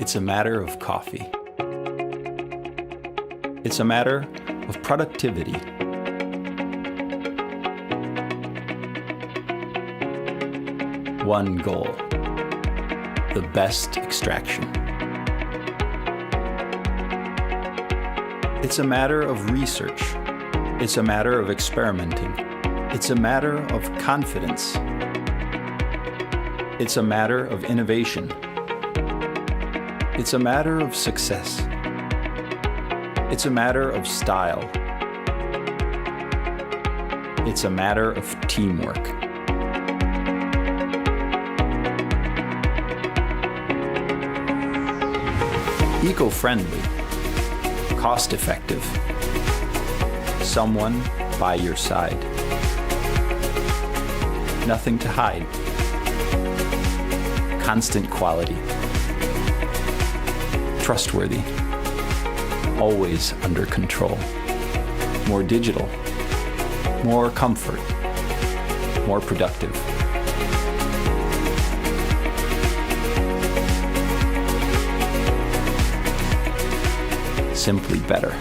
It's a matter of coffee. It's a matter of productivity. One goal: the best extraction. It's a matter of research. It's a matter of experimenting. It's a matter of confidence. It's a matter of innovation. It's a matter of success. It's a matter of style. It's a matter of teamwork. Eco-friendly, cost-effective, someone by your side. Nothing to hide. Constant quality. Trustworthy. Always under control. More digital. More comfort. More productive. Simply better.